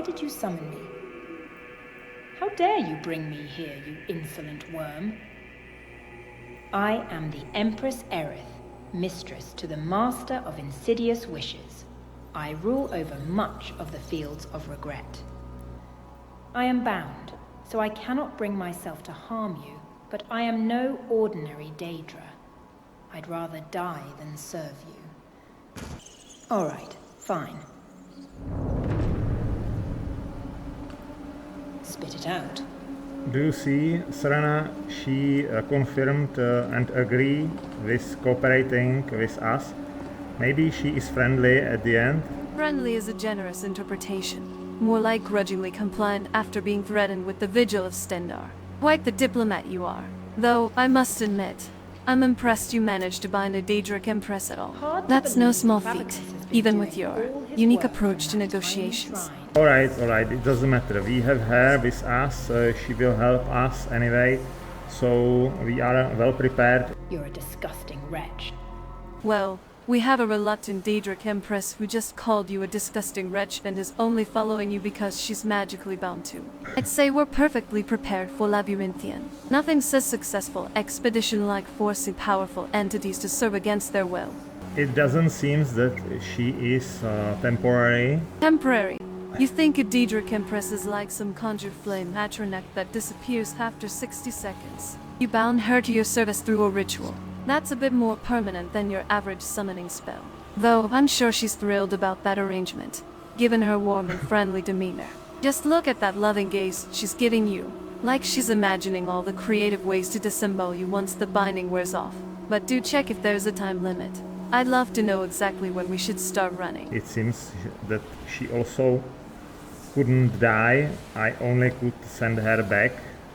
why did you summon me? How dare you bring me here, you insolent worm? I am the Empress Erith, mistress to the master of insidious wishes. I rule over much of the fields of regret. I am bound, so I cannot bring myself to harm you, but I am no ordinary Daedra. I'd rather die than serve you. All right, fine. Spit it out. Do you see, Serana, she confirmed and agree with cooperating with us. Maybe she is friendly at the end. Friendly is a generous interpretation. More like grudgingly compliant after being threatened with the vigil of Stendar. Quite the diplomat you are. Though, I must admit, I'm impressed you managed to bind a Daedric Empress at all. That's no small feat, even with your unique approach to negotiations. Alright, it doesn't matter. We have her with us, she will help us anyway, so we are well prepared. You're a disgusting wretch. Well, we have a reluctant Daedric Empress who just called you a disgusting wretch and is only following you because she's magically bound to. I'd say we're perfectly prepared for Labyrinthian. Nothing says successful expedition like forcing powerful entities to serve against their will. It doesn't seem that she is temporary. Temporary? You think a Daedric Empress is like some conjured flame atronach that disappears after 60 seconds. You bound her to your service through a ritual. That's a bit more permanent than your average summoning spell. Though I'm sure she's thrilled about that arrangement, given her warm and friendly demeanor. Just look at that loving gaze she's giving you, like she's imagining all the creative ways to disembowel you once the binding wears off. But do check if there's a time limit. I'd love to know exactly when we should start running. It seems that she also couldn't die. I only could send her back,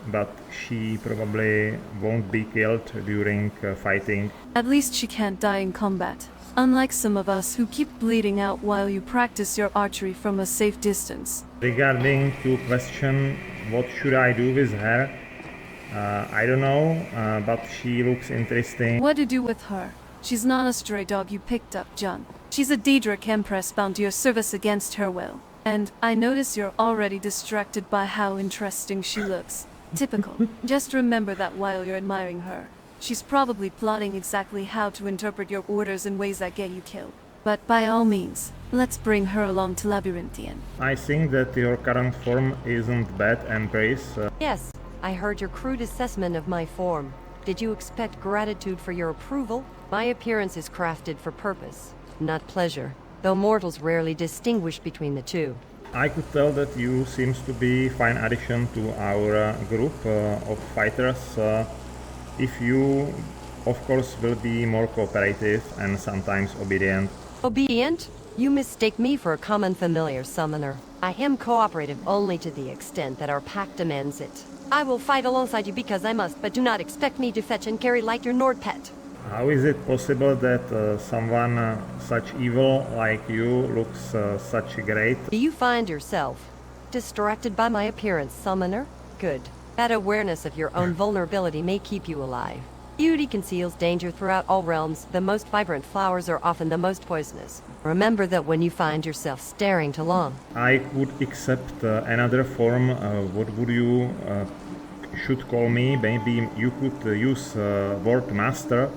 but she probably won't be killed during fighting. At least she can't die in combat, unlike some of us who keep bleeding out while you practice your archery from a safe distance. Regarding to question what should I do with her, I don't know, but she looks interesting. What to do with her? She's not a stray dog you picked up, John. She's a Daedric Empress bound to your service against her will. And I notice you're already distracted by how interesting she looks. Typical. Just remember that while you're admiring her, she's probably plotting exactly how to interpret your orders in ways that get you killed. But by all means, let's bring her along to Labyrinthian. I think that your current form isn't bad, Empress. Yes, I heard your crude assessment of my form. Did you expect gratitude for your approval? My appearance is crafted for purpose, not pleasure, though mortals rarely distinguish between the two. I could tell that you seems to be fine addition to our group of fighters. If you, of course, will be more cooperative and sometimes obedient. Obedient? You mistake me for a common familiar summoner. I am cooperative only to the extent that our pact demands it. I will fight alongside you because I must, but do not expect me to fetch and carry like your Nord pet. How is it possible that someone such evil like you looks such great? Do you find yourself distracted by my appearance, summoner? Good. That awareness of your own vulnerability may keep you alive. Beauty conceals danger throughout all realms. The most vibrant flowers are often the most poisonous. Remember that when you find yourself staring too long. I could accept another form. What would you should call me? Maybe you could use word master.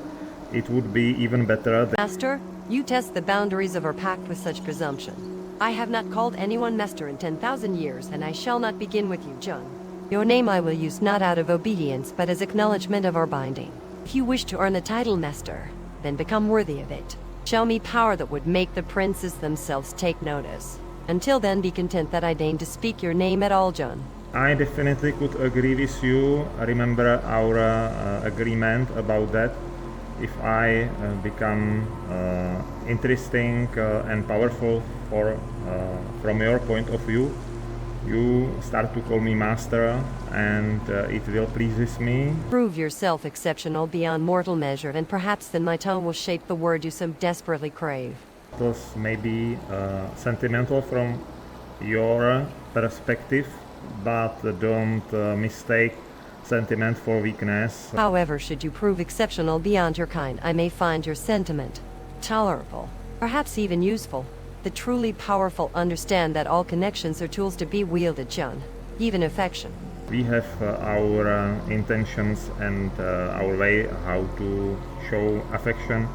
It would be even better. Master, you test the boundaries of our pact with such presumption. I have not called anyone master in 10,000 years, and I shall not begin with you, John. Your name I will use not out of obedience, but as acknowledgement of our binding. If you wish to earn the title master, then become worthy of it. Show me power that would make the princes themselves take notice. Until then, be content that I deign to speak your name at all, John. I definitely could agree with you. Remember our agreement about that. If I become interesting and powerful from your point of view, you start to call me master, and it will please me. Prove yourself exceptional beyond mortal measure, and perhaps then my tongue will shape the word you so desperately crave. It was maybe sentimental from your perspective, but don't mistake sentiment for weakness. However, should you prove exceptional beyond your kind, I may find your sentiment tolerable, perhaps even useful. The truly powerful understand that all connections are tools to be wielded, John. Even affection. We have our intentions and our way how to show affection.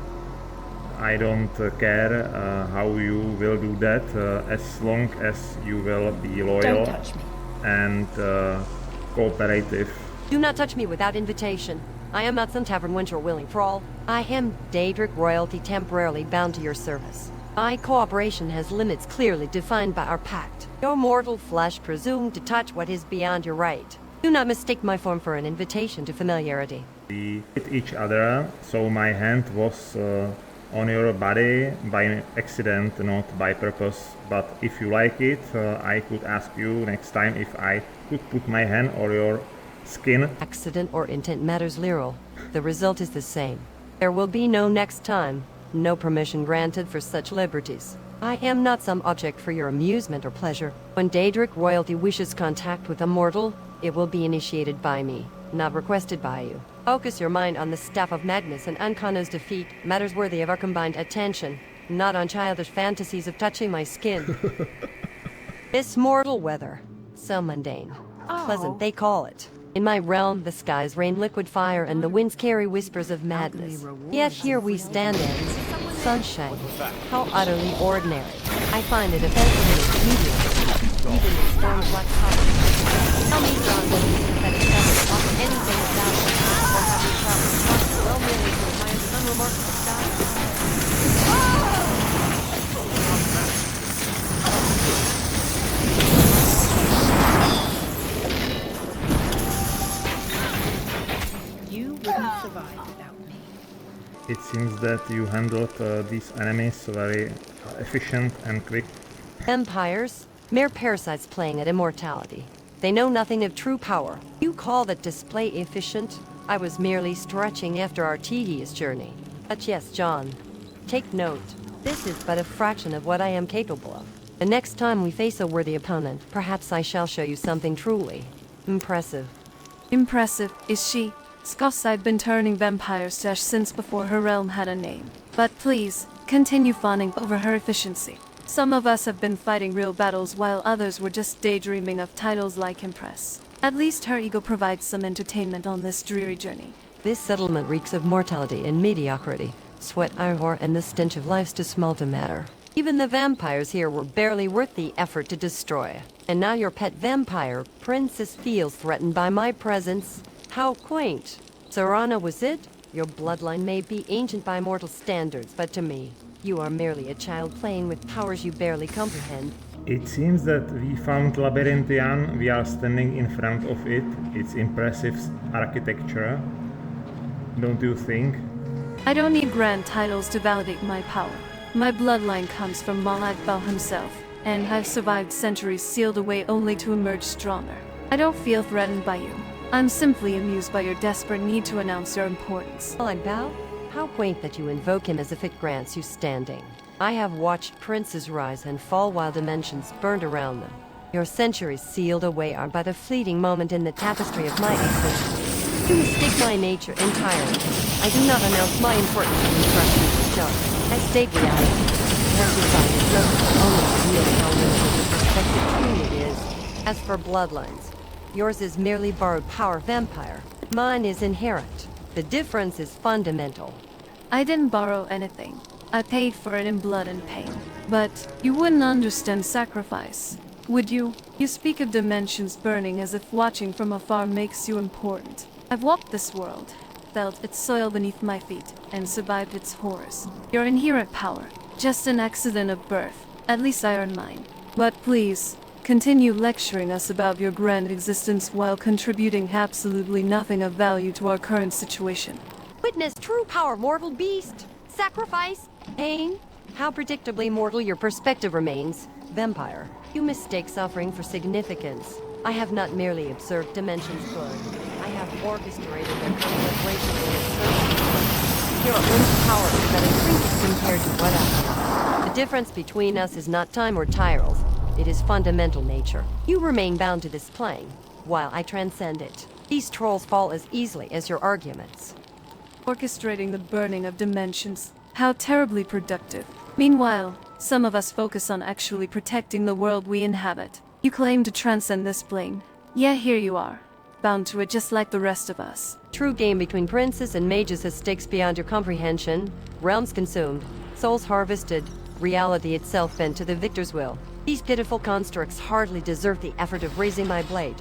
I don't care how you will do that, as long as you will be loyal Don't touch me. and cooperative. Do not touch me without invitation. I am not some tavern wench or willing thrall. I am Daedric royalty temporarily bound to your service. My cooperation has limits clearly defined by our pact. Your mortal flesh presumed to touch what is beyond your right. Do not mistake my form for an invitation to familiarity. We hit each other, so my hand was on your body by accident, not by purpose. But if you like it, I could ask you next time if I could put my hand on your skin. Accident or intent matters little. The result is the same. There will be no next time. No permission granted for such liberties. I am not some object for your amusement or pleasure. When Daedric royalty wishes contact with a mortal, it will be initiated by me, not requested by you. Focus your mind on the staff of Magnus and Ankono's defeat, matters worthy of our combined attention, not on childish fantasies of touching my skin. This mortal weather, so mundane. Pleasant, they call it. In my realm, the skies rain liquid fire and the winds carry whispers of madness. Yet here we stand in sunshine. How utterly ordinary. I find it offensive and mediocre, even in storms like coffee. Tell me, John, that you never offer anything without it, or have you traveled well merely to admire the unremarkable sky? You wouldn't survive without me. It seems that you handled these enemies very efficient and quick. Empires, mere parasites playing at immortality. They know nothing of true power. You call that display efficient? I was merely stretching after our tedious journey. But yes, John, take note. This is but a fraction of what I am capable of. The next time we face a worthy opponent, perhaps I shall show you something truly impressive. Impressive, is she? Scoffs, I've been turning vampires to ash since before her realm had a name. But please, continue fawning over her efficiency. Some of us have been fighting real battles while others were just daydreaming of titles like Empress. At least her ego provides some entertainment on this dreary journey. This settlement reeks of mortality and mediocrity. Sweat, iron, and the stench of life's too small to matter. Even the vampires here were barely worth the effort to destroy. And now your pet vampire, Princess, feels threatened by my presence. How quaint. Serana was it? Your bloodline may be ancient by mortal standards, but to me, you are merely a child playing with powers you barely comprehend. It seems that we found Labyrinthian. We are standing in front of it. Its impressive architecture. Don't you think? I don't need grand titles to validate my power. My bloodline comes from Malakbal himself, and I've survived centuries sealed away only to emerge stronger. I don't feel threatened by you. I'm simply amused by your desperate need to announce your importance. Well, I bow? How quaint that you invoke him as if it grants you standing. I have watched princes rise and fall while dimensions burned around them. Your centuries sealed away are but a fleeting moment in the tapestry of my existence. You mistake my nature entirely. I do not announce my importance to impress you, John. I state reality. What you find is noticeable only revealing how limited the perspective truly is. As for bloodlines, yours is merely borrowed power vampire. Mine is inherent. The difference is fundamental. I didn't borrow anything. I paid for it in blood and pain. But you wouldn't understand sacrifice, would you? You speak of dimensions burning as if watching from afar makes you important. I've walked this world, felt its soil beneath my feet, and survived its horrors. Your inherent power, just an accident of birth. At least I earned mine. But please, continue lecturing us about your grand existence while contributing absolutely nothing of value to our current situation. Witness true power, mortal beast. Sacrifice, pain. How predictably mortal your perspective remains. Vampire, you mistake suffering for significance. I have not merely observed dimensions burn. I have orchestrated their conflagration in its service. Your own power is but a trinket compared to what else. The difference between us is not time or titles. It is fundamental nature. You remain bound to this plane, while I transcend it. These trolls fall as easily as your arguments. Orchestrating the burning of dimensions. How terribly productive. Meanwhile, Some of us focus on actually protecting the world we inhabit. You claim to transcend this plane. Yeah, here you are, bound to it just like the rest of us. True game between princes and mages has stakes beyond your comprehension. Realms consumed, souls harvested, reality itself bent to the victor's will. These pitiful constructs hardly deserve the effort of raising my blade.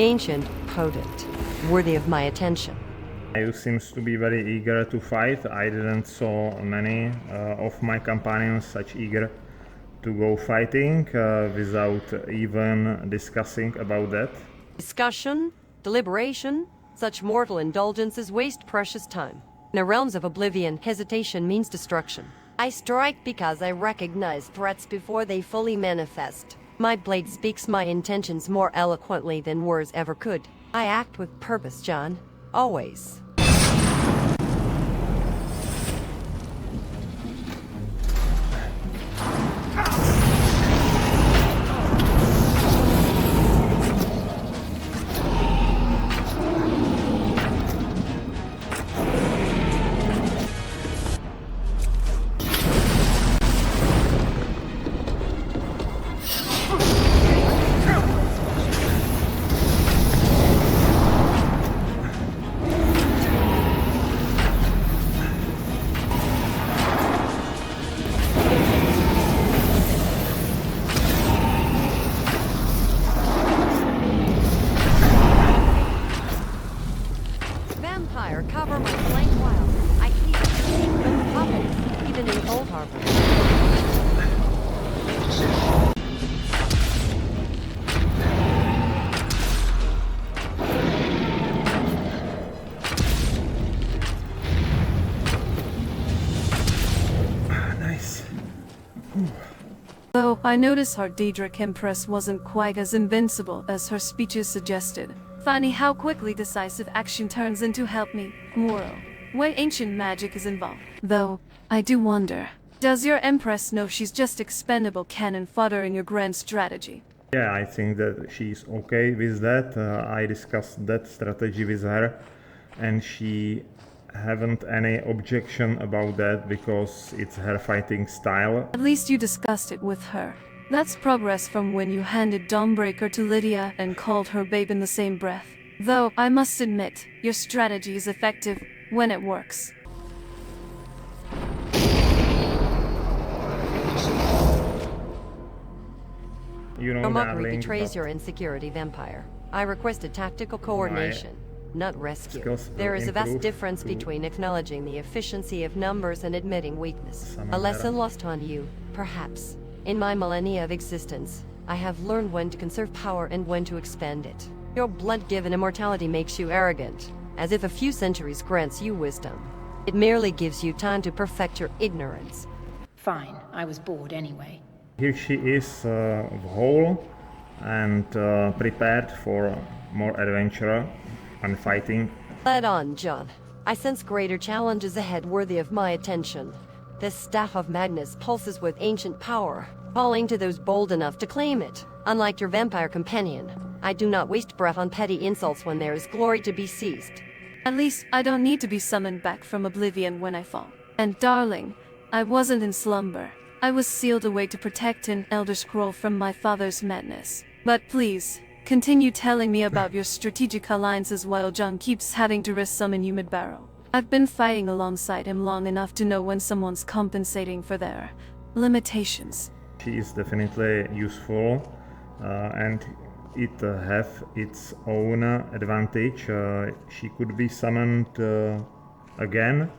Ancient, potent, worthy of my attention. You seems to be very eager to fight. I didn't saw many of my companions such eager to go fighting without even discussing about that. Discussion, deliberation, such mortal indulgences waste precious time. In the realms of oblivion, hesitation means destruction. I strike because I recognize threats before they fully manifest. My blade speaks my intentions more eloquently than words ever could. I act with purpose, John. Always. Cover my flank while I keep no puppets, even in Old Harbor. Nice. Though I noticed our Daedric Empress wasn't quite as invincible as her speeches suggested. Funny how quickly decisive action turns into help me, moral, when ancient magic is involved. Though, I do wonder, does your Empress know she's just expendable cannon fodder in your grand strategy? Yeah, I think that she's okay with that. I discussed that strategy with her, and she haven't any objection about that because it's her fighting style. At least you discussed it with her. That's progress from when you handed Dawnbreaker to Lydia and called her babe in the same breath. Though, I must admit, your strategy is effective when it works. You know, Your mockery darling, betrays your insecurity, vampire. I requested tactical coordination, not rescue. There is a vast difference between acknowledging the efficiency of numbers and admitting weakness. A lesson lost on you, perhaps. In my millennia of existence, I have learned when to conserve power and when to expend it. Your blood-given immortality makes you arrogant, as if a few centuries grants you wisdom. It merely gives you time to perfect your ignorance. Fine, I was bored anyway. Here she is whole and prepared for more adventure and fighting. Lead on, John. I sense greater challenges ahead worthy of my attention. This staff of madness pulses with ancient power, calling to those bold enough to claim it. Unlike your vampire companion, I do not waste breath on petty insults when there is glory to be seized. At least, I don't need to be summoned back from oblivion when I fall. And darling, I wasn't in slumber. I was sealed away to protect an Elder Scroll from my father's madness. But please, continue telling me about your strategic alliances while John keeps having to risk summon you mid-barrel. I've been fighting alongside him long enough to know when someone's compensating for their limitations. She is definitely useful and it have its own advantage. She could be summoned again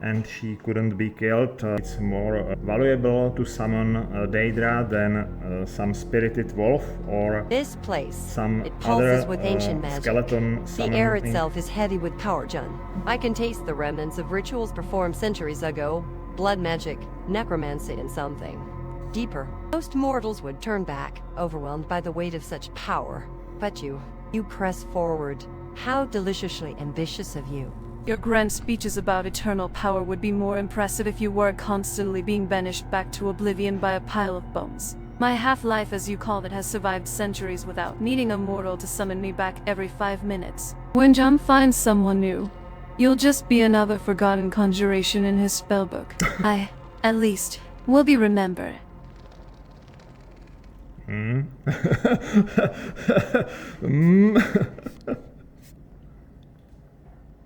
and she couldn't be killed. It's more valuable to summon Daedra than some spirited wolf or this place, some it pulses other with ancient magic. skeleton The summoning. air itself is heavy with power, John. I can taste the remnants of rituals performed centuries ago. Blood magic, necromancy, and something. deeper, most mortals would turn back, overwhelmed by the weight of such power. But you press forward. How deliciously ambitious of you. Your grand speeches about eternal power would be more impressive if you weren't constantly being banished back to oblivion by a pile of bones. My half-life, as you call it, has survived centuries without needing a mortal to summon me back every 5 minutes. When Jum finds someone new, you'll just be another forgotten conjuration in his spellbook. I, at least, will be remembered.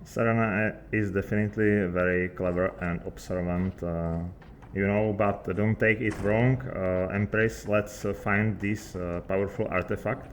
Serana is definitely very clever and observant, you know, but don't take it wrong, Empress, let's find this powerful artifact.